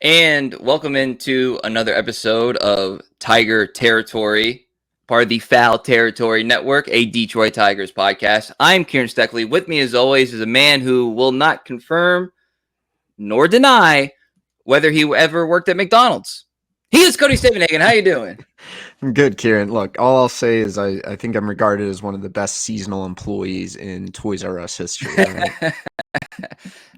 And welcome into another episode of Tiger Territory, part of the Foul Territory Network, a Detroit Tigers podcast. I'm Kieran Steckley. With me, as always, is a man who will not confirm nor deny whether he ever worked at McDonald's. He is Cody Stavenhagen. How you doing? I'm good, Kieran. Look, all I'll say is I think I'm regarded as one of the best seasonal employees in Toys R Us history. Right?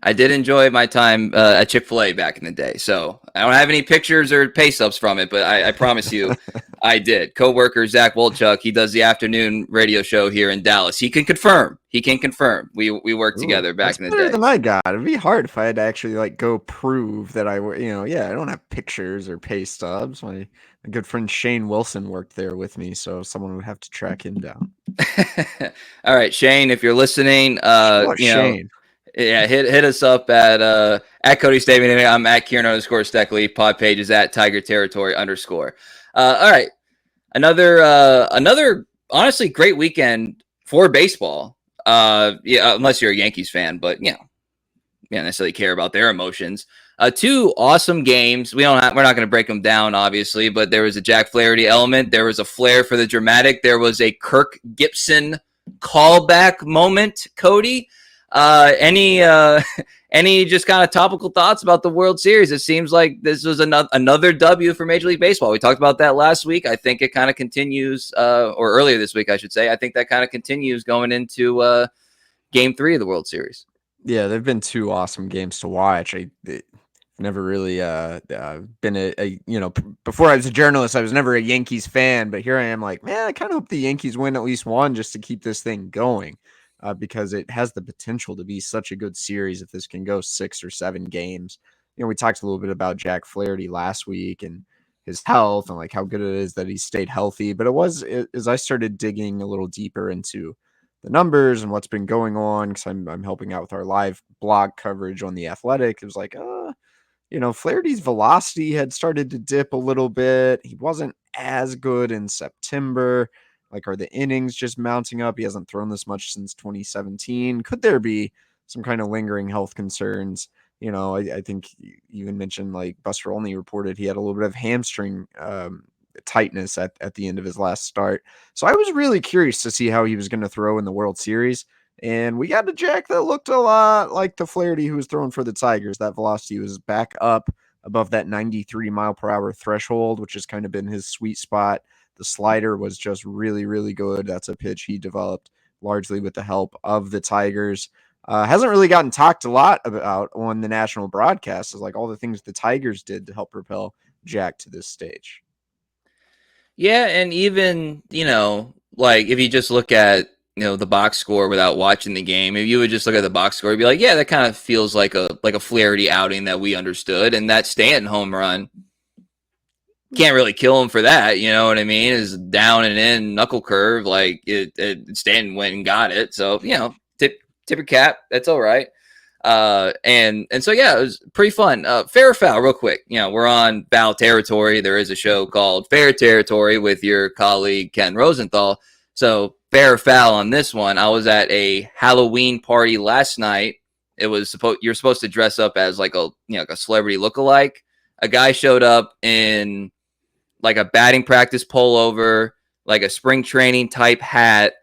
I did enjoy my time at Chick-fil-A back in the day. So I don't have any pictures or pay stubs from it, but I promise you I did. Co-worker Zach Wolchuk, he does the afternoon radio show here in Dallas. He can confirm. We worked together back in the day. Better than I got. It'd be hard if I had to actually go prove that I were, I don't have pictures or pay stubs. My good friend Shane Wilson worked there with me, so someone would have to track him down. All right, Shane, if you're listening, Shane. Yeah, hit us up at Cody Statement. I'm at Kieran _Steckley. Pod page is at Tiger Territory _. All right, another honestly great weekend for baseball. Unless you're a Yankees fan, but you don't necessarily care about their emotions. Two awesome games. We're not going to break them down, obviously, but there was a Jack Flaherty element. There was a flair for the dramatic. There was a Kirk Gibson callback moment. Cody. Any just kind of topical thoughts about the World Series? It seems like this was another W for Major League Baseball. We talked about that last week. I think it kind of continues, or earlier this week, I should say. I think that kind of continues going into Game 3 of the World Series. Yeah, they've been two awesome games to watch. I've never really been before I was a journalist, I was never a Yankees fan, but here I am like, man, I kind of hope the Yankees win at least one just to keep this thing going. Because it has the potential to be such a good series if this can go 6 or 7 games. We talked a little bit about Jack Flaherty last week and his health and how good it is that he stayed healthy. But as I started digging a little deeper into the numbers and what's been going on, because I'm helping out with our live blog coverage on The Athletic, it was like, Flaherty's velocity had started to dip a little bit. He wasn't as good in September. Are the innings just mounting up? He hasn't thrown this much since 2017. Could there be some kind of lingering health concerns? I think you even mentioned Buster Olney reported he had a little bit of hamstring tightness at the end of his last start. So I was really curious to see how he was going to throw in the World Series. And we got a Jack that looked a lot like the Flaherty who was throwing for the Tigers. That velocity was back up above that 93 mile per hour threshold, which has kind of been his sweet spot. The slider was just really, really good. That's a pitch he developed largely with the help of the Tigers. Hasn't really gotten talked a lot about on the national broadcast, is all the things the Tigers did to help propel Jack to this stage. Yeah, and even, if you just look at, the box score without watching the game, if you would just look at the box score, you'd be like, yeah, that kind of feels like a Flaherty outing that we understood. And that Stanton home run, can't really kill him for that, you know what I mean? Is down and in knuckle curve, Stanton went and got it. So, tip your cap. That's all right. And so, yeah, it was pretty fun. Fair or foul, real quick. We're on foul territory. There is a show called Fair Territory with your colleague, Ken Rosenthal. So fair or foul on this one. I was at a Halloween party last night. It was you're supposed to dress up as a celebrity lookalike. A guy showed up in a batting practice pullover, a spring training type hat,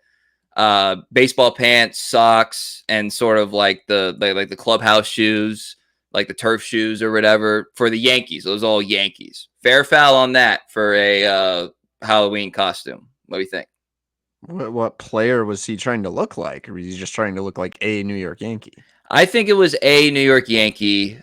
baseball pants, socks, and sort of the clubhouse shoes, the turf shoes or whatever for the Yankees. It was all Yankees. Fair foul on that for a Halloween costume. What do you think? What player was he trying to look like? Or was he just trying to look like a New York Yankee? I think it was a New York Yankee.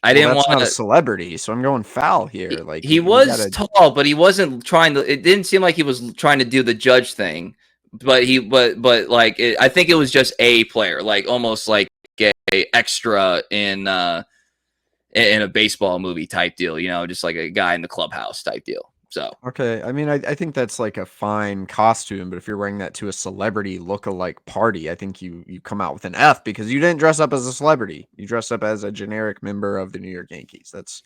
I didn't want not a celebrity, so I'm going foul here. He was tall, but he wasn't trying to. It didn't seem like he was trying to do the judge thing. But I think it was just a player, almost like a extra in a baseball movie type deal. Just like a guy in the clubhouse type deal. So okay, I mean, I think that's a fine costume, but if you're wearing that to a celebrity look-alike party, I think you come out with an F because you didn't dress up as a celebrity. You dressed up as a generic member of the New York Yankees. That's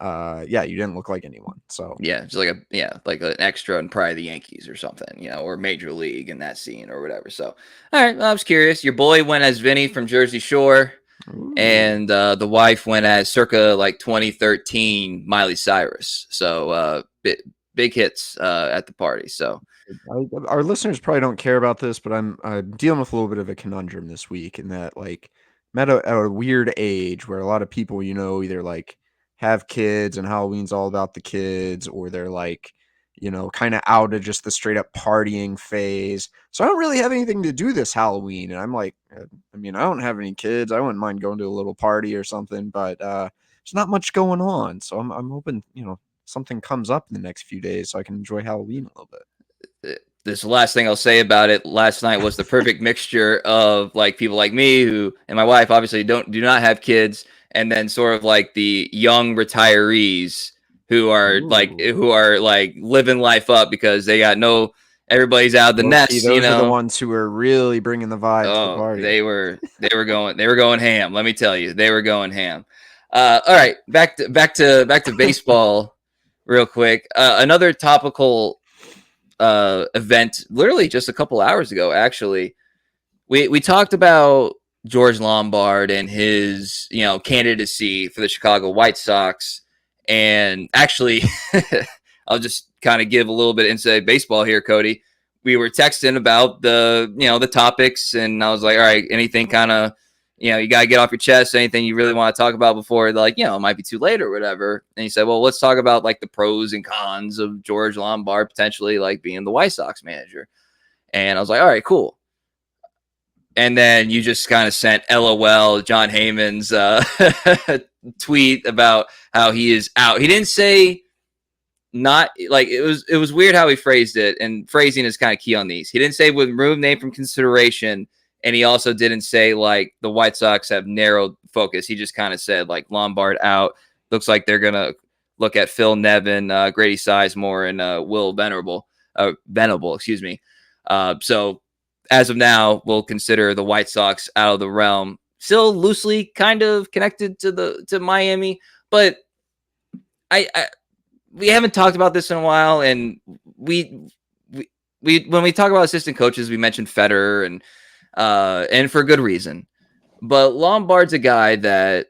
you didn't look like anyone. So yeah, just like an extra in probably the Yankees or something, or Major League in that scene or whatever. So all right, well, I was curious. Your boy went as Vinny from Jersey Shore. Ooh. and the wife went as circa like 2013 Miley Cyrus. So big hits at the party. So Our listeners probably don't care about this, but I'm dealing with a little bit of a conundrum this week in that like I'm at a weird age where a lot of people, either like have kids and Halloween's all about the kids, or they're like, kind of out of just the straight up partying phase. So I don't really have anything to do this Halloween, and I'm like, I mean, I don't have any kids. I wouldn't mind going to a little party or something, but there's not much going on. So I'm hoping, something comes up in the next few days so I can enjoy Halloween a little bit. this is the last thing I'll say about it. Last night was the perfect mixture of like people like me who and my wife obviously do not have kids, and then sort of like the young retirees Ooh. who are like living life up because they got no everybody's out of the Low key, nest, you those are the know. ones who are really bringing the vibe to the Oh, party. they were going ham. Let me tell you, they were going ham. All right, back to baseball, real quick. Another topical event, literally just a couple hours ago. Actually, we talked about George Lombard and his candidacy for the Chicago White Sox, and actually, I'll just kind of give a little bit inside baseball here, Cody. We were texting about the topics, and I was like, all right, anything kind of you gotta get off your chest, anything you really want to talk about before like it might be too late or whatever. And he said, well, let's talk about like the pros and cons of George Lombard potentially like being the White Sox manager. And I was like, all right, cool. And then you just kind of sent LOL John Heyman's tweet about how he is out. He didn't say not like it was weird how he phrased it, and phrasing is kind of key on these. He didn't say would remove name from consideration, and he also didn't say like the White Sox have narrowed focus. He just kind of said like Lombard out. Looks like they're gonna look at Phil Nevin, Grady Sizemore, and Will Venable, excuse me. So as of now, we'll consider the White Sox out of the realm. Still loosely kind of connected to Miami, but I we haven't talked about this in a while, and we when we talk about assistant coaches, we mentioned Federer and for good reason. But Lombard's a guy that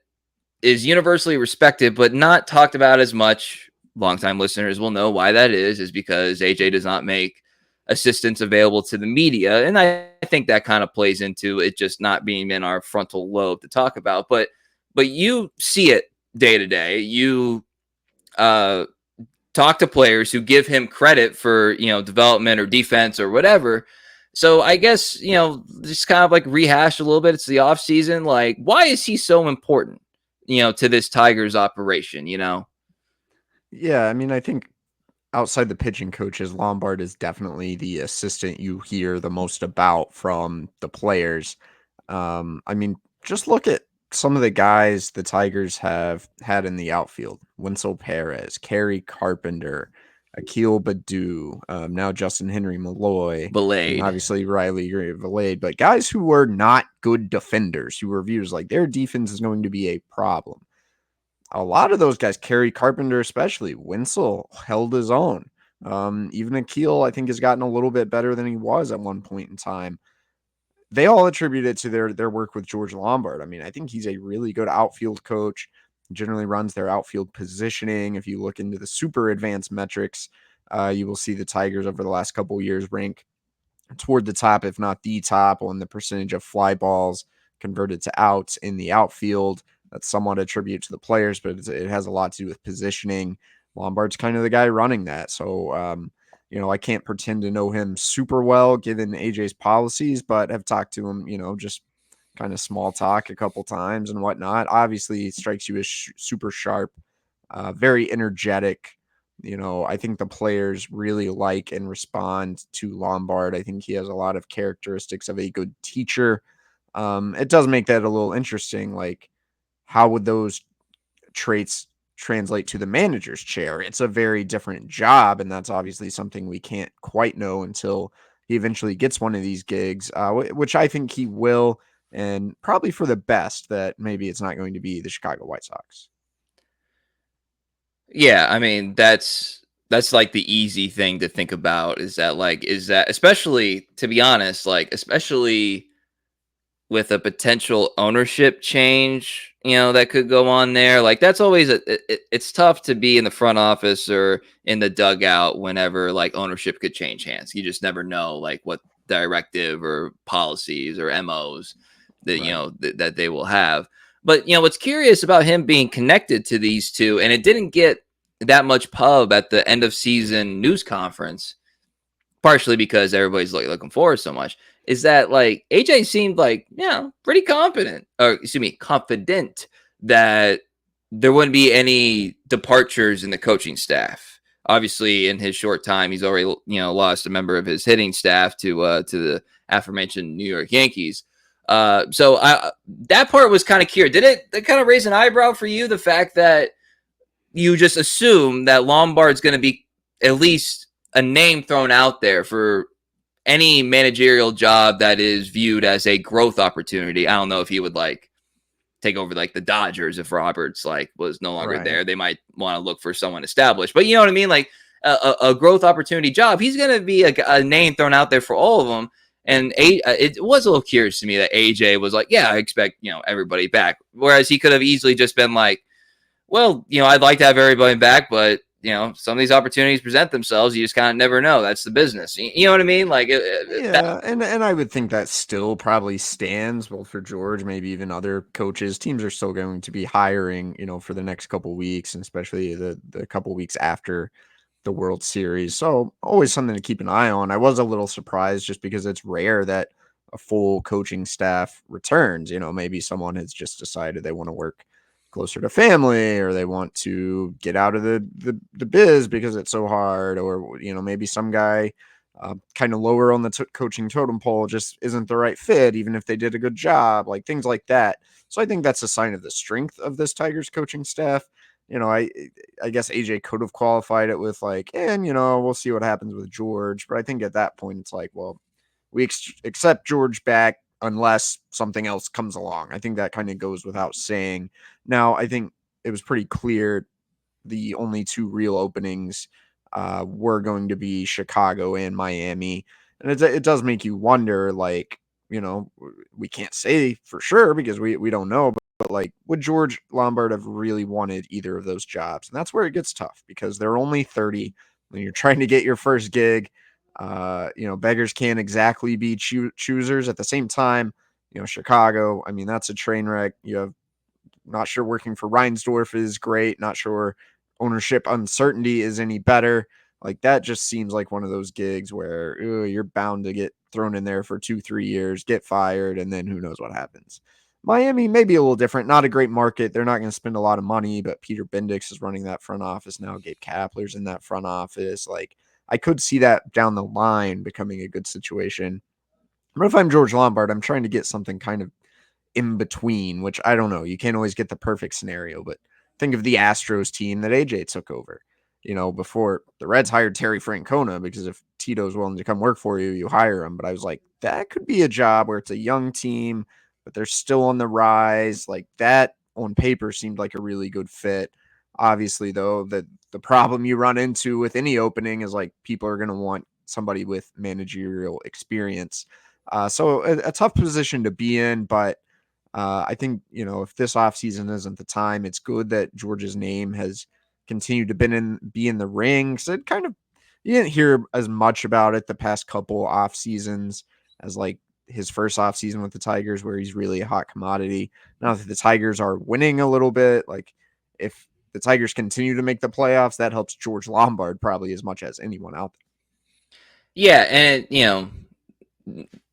is universally respected, but not talked about as much. Longtime listeners will know why that is because AJ does not make assistants available to the media. And I think that kind of plays into it just not being in our frontal lobe to talk about. But you see it day to day. You uh talk to players who give him credit for, development or defense or whatever. So I guess, just kind of like rehash a little bit. It's the off season. Like, why is he so important, to this Tigers operation, Yeah, I mean, I think outside the pitching coaches, Lombard is definitely the assistant you hear the most about from the players. I mean, just look at some of the guys the Tigers have had in the outfield: Winsel Perez, Kerry Carpenter, Akil Badu, now Justin Henry Malloy, and Belayed. obviously Riley Valade. But guys who were not good defenders, who were viewed as like their defense is going to be a problem. A lot of those guys, Kerry Carpenter especially, Winsel held his own. Even Akil, I think, has gotten a little bit better than he was at one point in time. They all attribute it to their work with George Lombard. I mean, I think he's a really good outfield coach. Generally runs their outfield positioning. If you look into the super advanced metrics, you will see the Tigers over the last couple of years rank toward the top, if not the top, on the percentage of fly balls converted to outs in the outfield. That's somewhat a tribute to the players, but it has a lot to do with positioning. Lombard's kind of the guy running that. So, I can't pretend to know him super well given AJ's policies, but have talked to him, just kind of small talk a couple times and whatnot. Obviously, he strikes you as super sharp, very energetic. I think the players really like and respond to Lombard. I think he has a lot of characteristics of a good teacher. It does make that a little interesting. Like, how would those traits translate to the manager's chair? It's a very different job, and that's obviously something we can't quite know until he eventually gets one of these gigs, which I think he will, and probably for the best that maybe it's not going to be the Chicago White Sox. Yeah, I mean that's like the easy thing to think about is that especially to be honest, like especially with a potential ownership change, that could go on there. Like that's always it's tough to be in the front office or in the dugout whenever like ownership could change hands. You just never know like what directive or policies or MOs that Right. that they will have. But what's curious about him being connected to these two, and it didn't get that much pub at the end of season news conference, partially because everybody's looking forward so much, is that like AJ seemed like, pretty confident, or excuse me, confident that there wouldn't be any departures in the coaching staff. Obviously, in his short time, he's already lost a member of his hitting staff to the aforementioned New York Yankees. So that part was kind of curious. Did it kind of raise an eyebrow for you, the fact that you just assume that Lombard's going to be at least a name thrown out there for any managerial job that is viewed as a growth opportunity? I don't know if he would like take over like the Dodgers if Roberts like was no longer Right. there. They might want to look for someone established, but you know what I mean? Like a growth opportunity job. He's going to be a name thrown out there for all of them. And it was a little curious to me that AJ was like, yeah, I expect, everybody back. Whereas he could have easily just been like, well, I'd like to have everybody back, but some of these opportunities present themselves. You just kind of never know. That's the business. You know what I mean? Like Yeah, and I would think that still probably stands well for George, maybe even other coaches. Teams are still going to be hiring, for the next couple weeks, and especially the couple weeks after the World Series. So always something to keep an eye on. I was a little surprised just because it's rare that a full coaching staff returns. Maybe someone has just decided they want to work closer to family, or they want to get out of the biz because it's so hard, or maybe some guy kind of lower on the coaching totem pole just isn't the right fit, even if they did a good job, like things like that. So I think that's a sign of the strength of this Tigers coaching staff. I guess AJ could have qualified it with like, and we'll see what happens with George. But I think at that point it's like, well, we accept George back unless something else comes along. I think that kind of goes without saying. Now, I think it was pretty clear the only two real openings were going to be Chicago and Miami. And it does make you wonder, like, we can't say for sure because we don't know, but like, would George Lombard have really wanted either of those jobs? And that's where it gets tough because they're only 30 when you're trying to get your first gig. Beggars can't exactly be choosers at the same time. Chicago, I mean, that's a train wreck. You have not sure working for Reinsdorf is great. Not sure ownership uncertainty is any better. Like that just seems like one of those gigs where you're bound to get thrown in there for 2-3 years, get fired, and then who knows what happens. Miami may be a little different. Not a great market. They're not going to spend a lot of money, but Peter Bendix is running that front office now. Gabe Kapler's in that front office. Like I could see that down the line becoming a good situation. But if I'm George Lombard, I'm trying to get something kind of in between, which I don't know. You can't always get the perfect scenario, but think of the Astros team that AJ took over. Before the Reds hired Terry Francona, because if Tito's willing to come work for you, you hire him. But I was like, that could be a job where it's a young team, but they're still on the rise. Like that on paper seemed like a really good fit. Obviously, though, the problem you run into with any opening is like people are going to want somebody with managerial experience. So a tough position to be in, but I think, if this offseason isn't the time, it's good that George's name has continued to be in the ring. So it kind of, you didn't hear as much about it the past couple off seasons as like his first off season with the Tigers, where he's really a hot commodity. Now that the Tigers are winning a little bit, like if the Tigers continue to make the playoffs, that helps George Lombard probably as much as anyone out there. Yeah, and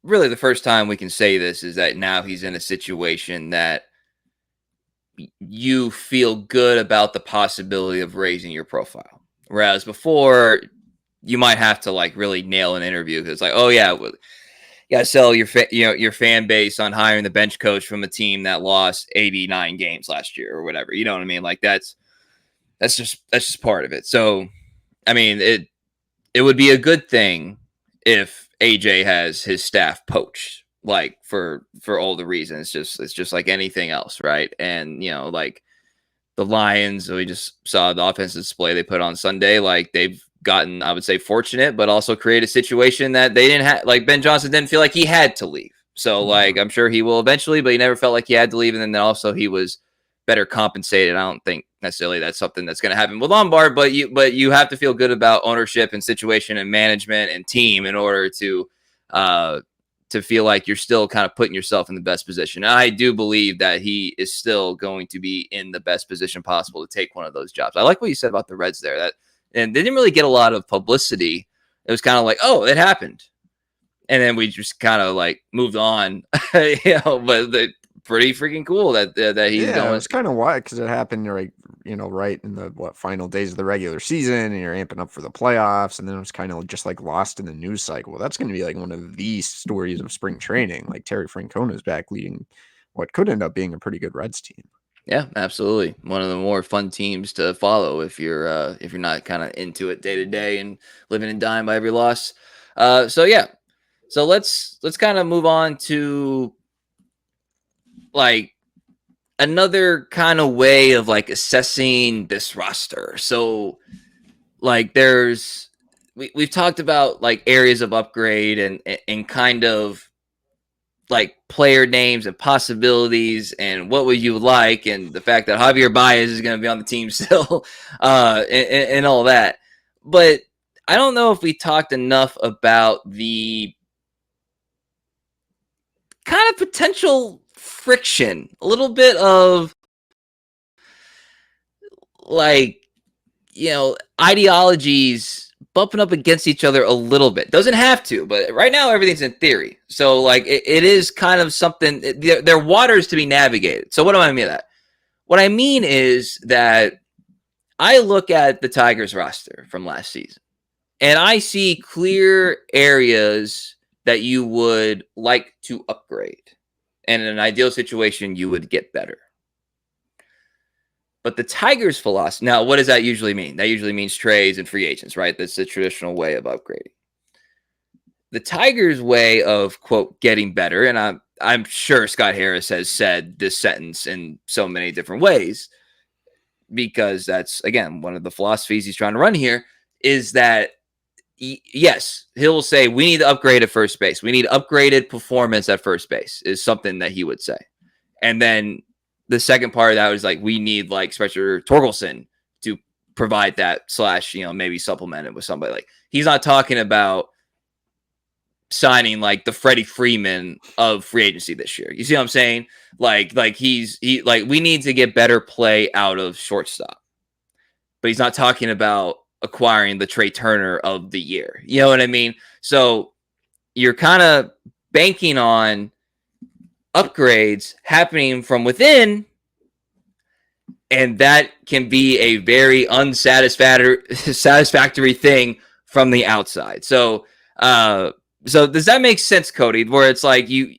really the first time we can say this is that now he's in a situation that you feel good about the possibility of raising your profile. Whereas before, you might have to like really nail an interview because like, oh yeah, well, you gotta sell your fan base on hiring the bench coach from a team that lost 89 games last year or whatever. You know what I mean? Like that's just part of it. So I mean it would be a good thing if AJ has his staff poached, like for all the reasons. It's just like anything else, right? And like the Lions, we just saw the offensive display they put on Sunday. Like they've gotten, I would say, fortunate, but also create a situation that they didn't have. Like Ben Johnson didn't feel like he had to leave. So like I'm sure he will eventually, but he never felt like he had to leave. And then also he was better compensated. I don't think necessarily that's something that's going to happen with Lombard, but you have to feel good about ownership and situation and management and team in order to feel like you're still kind of putting yourself in the best position. And I do believe that he is still going to be in the best position possible to take one of those jobs. I like what you said about the Reds there. That and they didn't really get a lot of publicity. It was kind of like, oh, it happened, and then we just kind of like moved on. But pretty freaking cool that he's Yeah, it going. was kind of wild because it happened right in the final days of the regular season, and you're amping up for the playoffs, and then it was kind of just like lost in the news cycle. That's going to be like one of the stories of spring training. Like Terry Francona's back leading what could end up being a pretty good Reds team. Yeah, absolutely. One of the more fun teams to follow if you're not kind of into it day to day and living and dying by every loss. So yeah, so let's kind of move on to like another kind of way of like assessing this roster. So like we've talked about like areas of upgrade and kind of like player names and possibilities and what would you like and the fact that Javier Baez is going to be on the team still and all that. But I don't know if we talked enough about the kind of potential friction, a little bit of like, ideologies bumping up against each other a little bit. Doesn't have to, but right now everything's in theory. So like it is kind of something, there are waters to be navigated. So what do I mean by that? What I mean is that I look at the Tigers roster from last season and I see clear areas that you would like to upgrade. And in an ideal situation, you would get better. But the Tigers' philosophy, now, what does that usually mean? That usually means trades and free agents, right? That's the traditional way of upgrading. The Tigers' way of, quote, getting better, and I'm sure Scott Harris has said this sentence in so many different ways, because that's, again, one of the philosophies he's trying to run here, is that, yes, he'll say, we need to upgrade at first base. We need upgraded performance at first base, is something that he would say. And then the second part of that was like, we need like Spencer Torkelson to provide that / maybe supplement it with somebody. Like he's not talking about signing like the Freddie Freeman of free agency this year. You see what I'm saying? Like we need to get better play out of shortstop, but he's not talking about acquiring the Trey Turner of the year. You know what I mean? So you're kind of banking on upgrades happening from within, and that can be a very unsatisfactory thing from the outside. So does that make sense, Cody? Where it's like you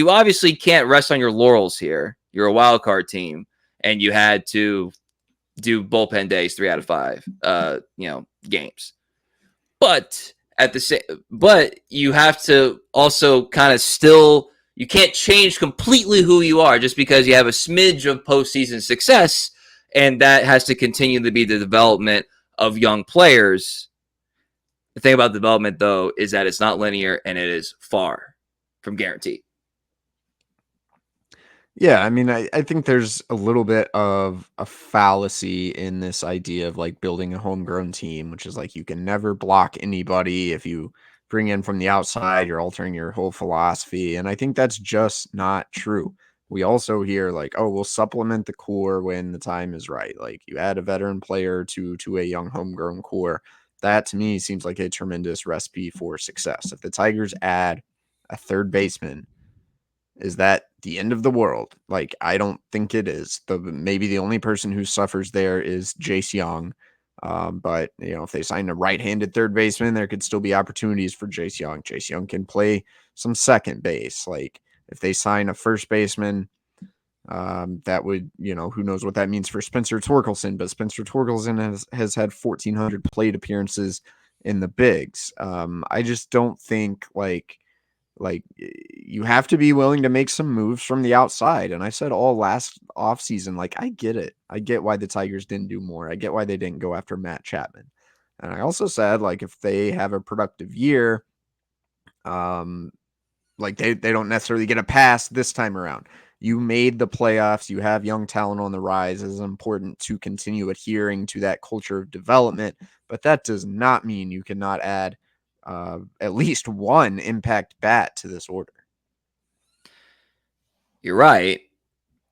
obviously can't rest on your laurels here. You're a wild card team, and you had to do bullpen days 3 out of 5 games. But you have to also kind of still, you can't change completely who you are just because you have a smidge of postseason success, and that has to continue to be the development of young players. The thing about development, though, is that it's not linear and it is far from guaranteed. Yeah, I mean, I think there's a little bit of a fallacy in this idea of like building a homegrown team, which is like you can never block anybody. If you bring in from the outside, you're altering your whole philosophy. And I think that's just not true. We also hear like, oh, we'll supplement the core when the time is right. Like you add a veteran player to a young homegrown core. That to me seems like a tremendous recipe for success. If the Tigers add a third baseman, is that the end of the world? Like, I don't think it is. Maybe the only person who suffers there is Jace Young. But if they sign a right-handed third baseman, there could still be opportunities for Jace Young. Jace Young can play some second base. Like, if they sign a first baseman, that would, who knows what that means for Spencer Torkelson. But Spencer Torkelson has had 1,400 plate appearances in the bigs. I just don't think like you have to be willing to make some moves from the outside. And I said all last offseason, like, I get it. I get why the Tigers didn't do more. I get why they didn't go after Matt Chapman. And I also said, like, if they have a productive year, like they don't necessarily get a pass this time around. You made the playoffs. You have young talent on the rise. It is important to continue adhering to that culture of development, but that does not mean you cannot add at least one impact bat to this order. You're right.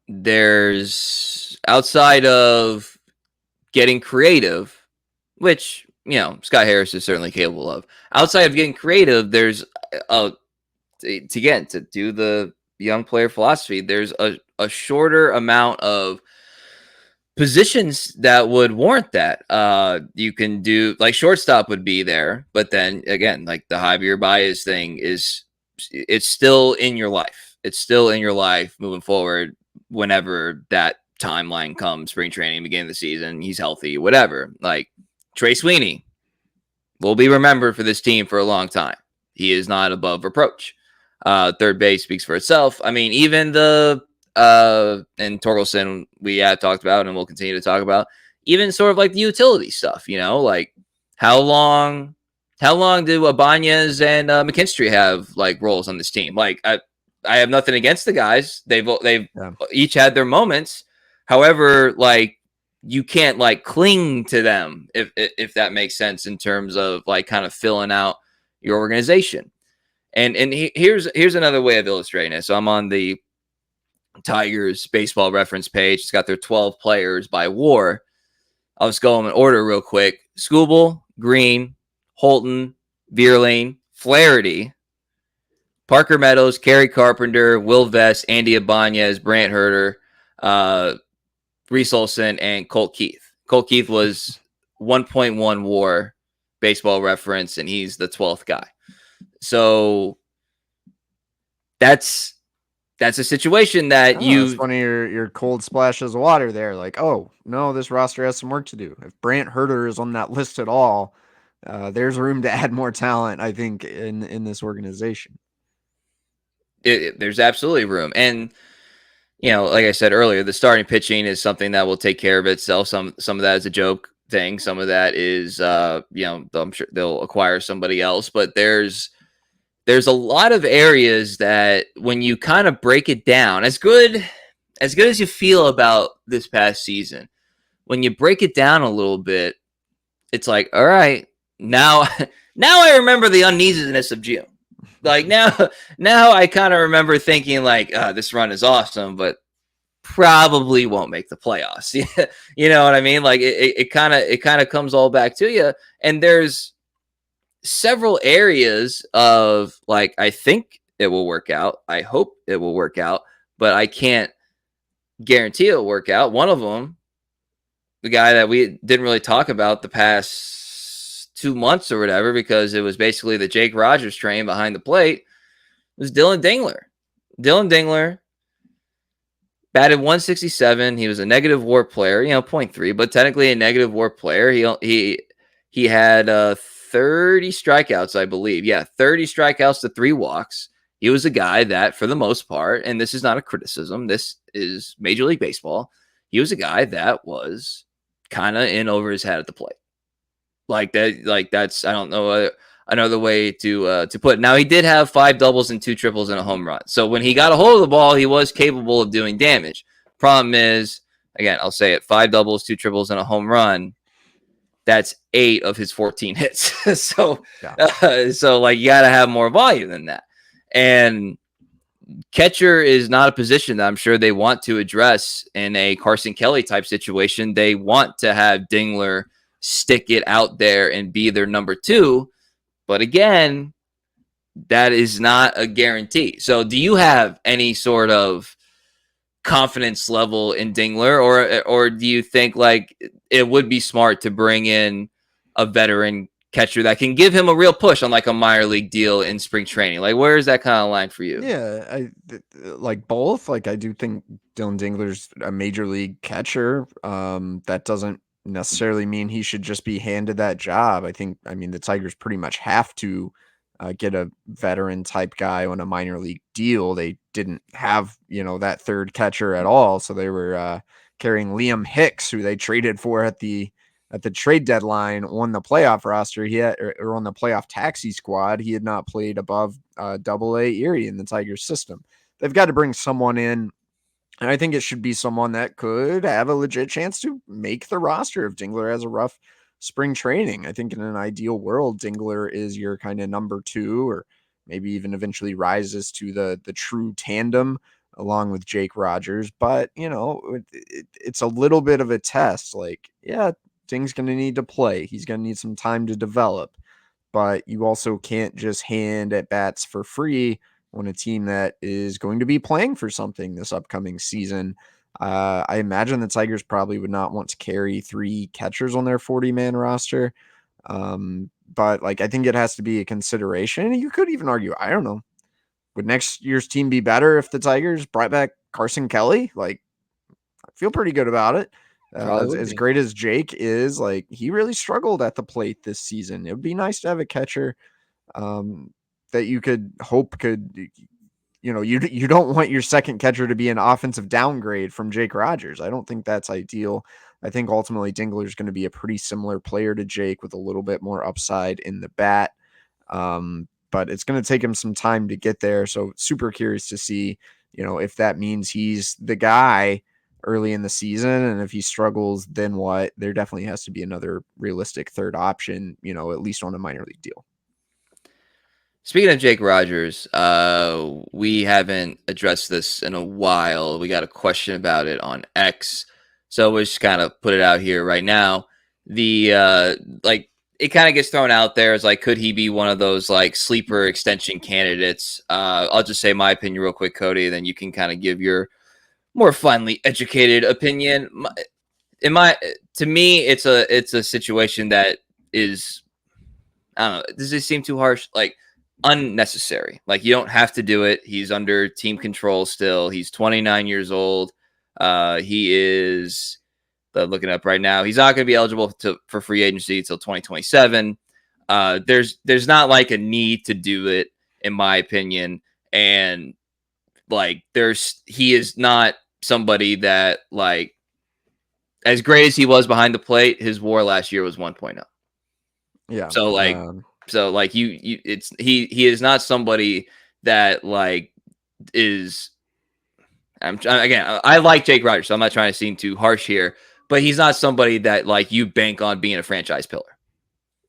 There's outside of getting creative, which, Scott Harris is certainly capable of. Outside of getting creative, there's to do the young player philosophy, there's a shorter amount of positions that would warrant that. You can do, like, shortstop would be there, but then again, like the Javier Baez thing it's still in your life. It's still in your life moving forward whenever that timeline comes, spring training, beginning of the season, he's healthy, whatever. Like Trey Sweeney will be remembered for this team for a long time. He is not above reproach. Third base speaks for itself. I mean, even the and Torkelson we had talked about and we'll continue to talk about, even sort of like the utility stuff, like how long do Ibanez and McKinstry have like roles on this team? Like I have nothing against the guys. They've each had their moments. However, like you can't like cling to them if that makes sense in terms of like kind of filling out your organization. And here's another way of illustrating it. So I'm on the Tigers baseball reference page. It's got their 12 players by WAR. I'll just go in order real quick. Skubal, Green, Holton, Vierling, Flaherty, Parker Meadows, Kerry Carpenter, Will Vest, Andy Ibanez, Brant Herter, Reese Olson, and Colt Keith. Colt Keith was 1.1 WAR baseball reference, and he's the 12th guy. So that's a situation that It's one of your cold splashes of water there. Like, oh no, this roster has some work to do. If Brant Herter is on that list at all, there's room to add more talent, I think, in this organization. There's absolutely room. And, like I said earlier, the starting pitching is something that will take care of itself. Some of that is a joke thing. Some of that is, I'm sure they'll acquire somebody else. But there's a lot of areas that when you kind of break it down, as good as you feel about this past season, when you break it down a little bit, it's like, all right, now I remember the uneasiness of June. Like now I kind of remember thinking like, this run is awesome, but probably won't make the playoffs. You know what I mean? Like it kind of comes all back to you. And there's several areas of like, I think it will work out. I hope it will work out, but I can't guarantee it'll work out. One of them, the guy that we didn't really talk about the past 2 months or whatever, because it was basically the Jake Rogers train behind the plate, was Dillon Dingler. Dillon Dingler batted 167. He was a negative WAR player, 0.3, but technically a negative WAR player. He had 30 strikeouts, I believe. Yeah, 30 strikeouts to 3 walks. He was a guy that, for the most part, and this is not a criticism, this is Major League Baseball, he was a guy that was kind of in over his head at the plate. Like that, that's, I don't know another way to put it. Now, he did have 5 doubles and 2 triples and a home run. So when he got a hold of the ball, he was capable of doing damage. Problem is, again, I'll say it, 5 doubles, 2 triples, and a home run. That's 8 of his 14 hits. So like you got to have more volume than that. And catcher is not a position that I'm sure they want to address in a Carson Kelly type situation. They want to have Dingler stick it out there and be their number 2. But again, that is not a guarantee. So do you have any sort of confidence level in Dingler, or do you think like it would be smart to bring in a veteran catcher that can give him a real push on like a minor league deal in spring training? Like, where is that kind of line for you? Yeah, I like both. Like, I do think Dillon Dingler's a major league catcher. That doesn't necessarily mean he should just be handed that job. I mean, the Tigers pretty much have to get a veteran type guy on a minor league deal. They didn't have, that third catcher at all. So they were carrying Liam Hicks, who they traded for at the at the trade deadline on the playoff roster, he had, or on the playoff taxi squad, he had not played above Double-A Erie in the Tigers system. They've got to bring someone in, and I think it should be someone that could have a legit chance to make the roster if Dingler has a rough spring training. I think in an ideal world, Dingler is your kind of number 2, or maybe even eventually rises to the true tandem along with Jake Rogers. But, it's a little bit of a test. Like, yeah, Ding's going to need to play. He's going to need some time to develop. But you also can't just hand at bats for free on a team that is going to be playing for something this upcoming season. I imagine the Tigers probably would not want to carry 3 catchers on their 40-man roster. But I think it has to be a consideration. You could even argue, I don't know, would next year's team be better if the Tigers brought back Carson Kelly? I feel pretty good about it. Probably would As be. great as Jake is, he really struggled at the plate this season. It would be nice to have a catcher that you could hope could, you don't want your second catcher to be an offensive downgrade from Jake Rogers. I don't think that's ideal. I think ultimately Dingler is going to be a pretty similar player to Jake with a little bit more upside in the bat. But it's going to take him some time to get there. So super curious to see, if that means he's the guy early in the season. And if he struggles, then what? There definitely has to be another realistic third option, at least on a minor league deal. Speaking of Jake Rogers, we haven't addressed this in a while. We got a question about it on X, so we'll just kind of put it out here right now. The it kind of gets thrown out there as could he be one of those sleeper extension candidates? I'll just say my opinion real quick, Cody, then you can kind of give your more finely educated opinion. To me, it's a situation that is, I don't know. Does it seem too harsh? Unnecessary. You don't have to do it. He's under team control still. He's 29 years old. He is looking up right now. He's not going to be eligible for free agency until 2027. There's not a need to do it, in my opinion. And he is not somebody that as great as he was behind the plate, his WAR last year was 1.0. Yeah. So he is not somebody that is. Again, I like Jake Rogers, so I'm not trying to seem too harsh here, but he's not somebody that you bank on being a franchise pillar.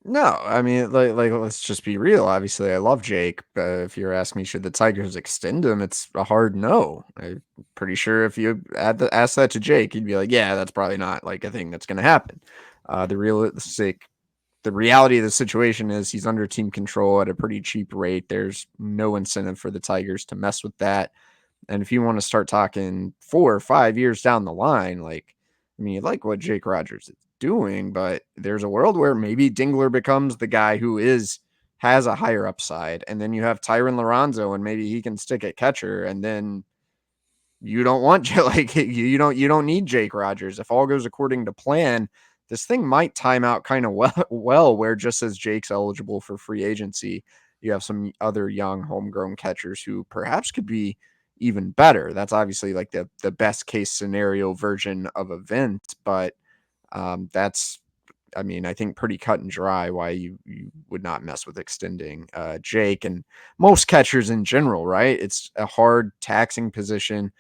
No, I mean, let's just be real. Obviously, I love Jake. If you're asking me, should the Tigers extend him? It's a hard no. I'm pretty sure if you ask that to Jake, he'd be like, "Yeah, that's probably not a thing that's going to happen." The reality of the situation is he's under team control at a pretty cheap rate. There's no incentive for the Tigers to mess with that. And if you want to start talking 4 or 5 years down the line, you like what Jake Rogers is doing, but there's a world where maybe Dingler becomes the guy who has a higher upside. And then you have Tyron Lorenzo and maybe he can stick at catcher. And then you don't want you don't need Jake Rogers. If all goes according to plan, this thing might time out kind of well, where just as Jake's eligible for free agency, you have some other young homegrown catchers who perhaps could be even better. That's obviously the best case scenario version of event, but that's, I think pretty cut and dry why you would not mess with extending Jake and most catchers in general, right? It's a hard taxing position.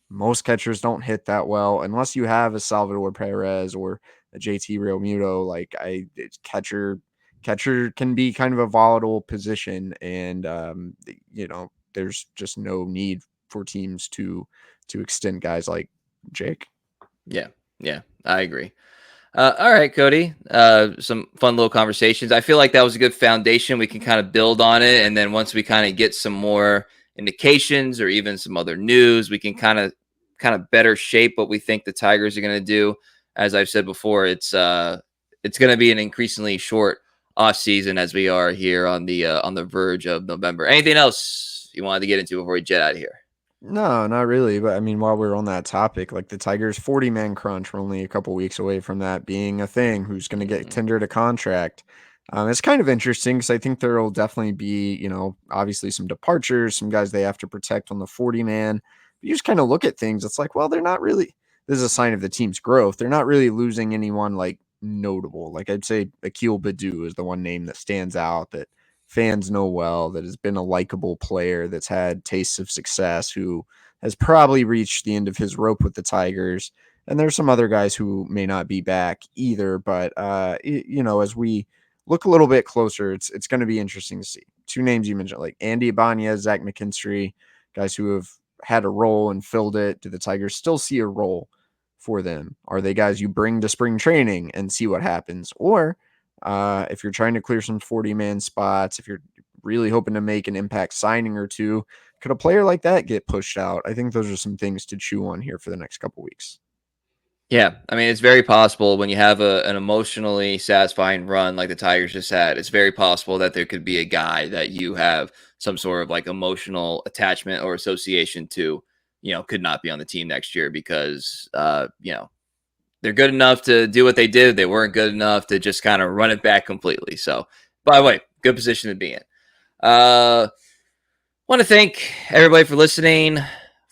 Most catchers don't hit that well unless you have a Salvador Perez or a JT Realmuto. Catcher can be kind of a volatile position, and there's just no need for teams to extend guys like Jake. Yeah, I agree. All right, Cody. Some fun little conversations. I feel like that was a good foundation. We can kind of build on it, and then once we kind of get some more indications or even some other news, we can kind of better shape what we think the Tigers are going to do. As I've said before, it's going to be an increasingly short off season as we are here on the verge of November. Anything else you wanted to get into before we jet out of here? No, not really. But while we're on that topic, the Tigers 40-man crunch, we're only a couple weeks away from that being a thing. Who's going to get tendered a contract? It's kind of interesting because I think there will definitely be, obviously some departures, some guys they have to protect on the 40-man. You just kind of look at things. It's well, they're not really, this is a sign of the team's growth. They're not really losing anyone notable. Like I'd say Akil Badu is the one name that stands out that fans know well, that has been a likable player, that's had tastes of success, who has probably reached the end of his rope with the Tigers. And there's some other guys who may not be back either, but as we look a little bit closer, it's going to be interesting to see. Two names you mentioned, like Andy Ibanez, Zach McKinstry, guys who have had a role and filled it. Do the Tigers still see a role for them? Are they guys you bring to spring training and see what happens? Or if you're trying to clear some 40-man spots, if you're really hoping to make an impact signing or two, could a player like that get pushed out? I think those are some things to chew on here for the next couple weeks. Yeah, I mean, it's very possible when you have an emotionally satisfying run like the Tigers just had, it's very possible that there could be a guy that you have some sort of like emotional attachment or association to, could not be on the team next year because, they're good enough to do what they did. They weren't good enough to just kind of run it back completely. So, by the way, good position to be in. Want to thank everybody for listening,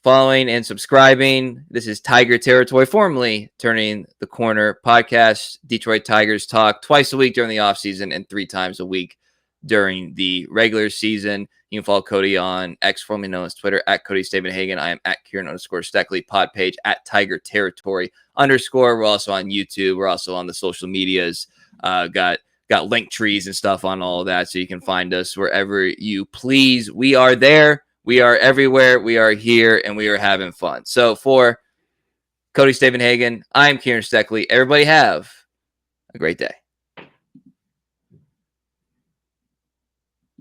following, and subscribing. This is Tiger Territory, formerly Turning the Corner podcast. Detroit Tigers talk twice a week during the offseason and 3 times a week during the regular season. You can follow Cody on X, formerly known as Twitter, at Cody Stavenhagen. I am at Kieran_Steckley, pod page at Tiger Territory _. We're also on YouTube. We're also on the social medias. Got link trees and stuff on all of that, so you can find us wherever you please. We are there. We are everywhere. We are here, and we are having fun. So for Cody Stavenhagen, I'm Kieran Steckley. Everybody have a great day.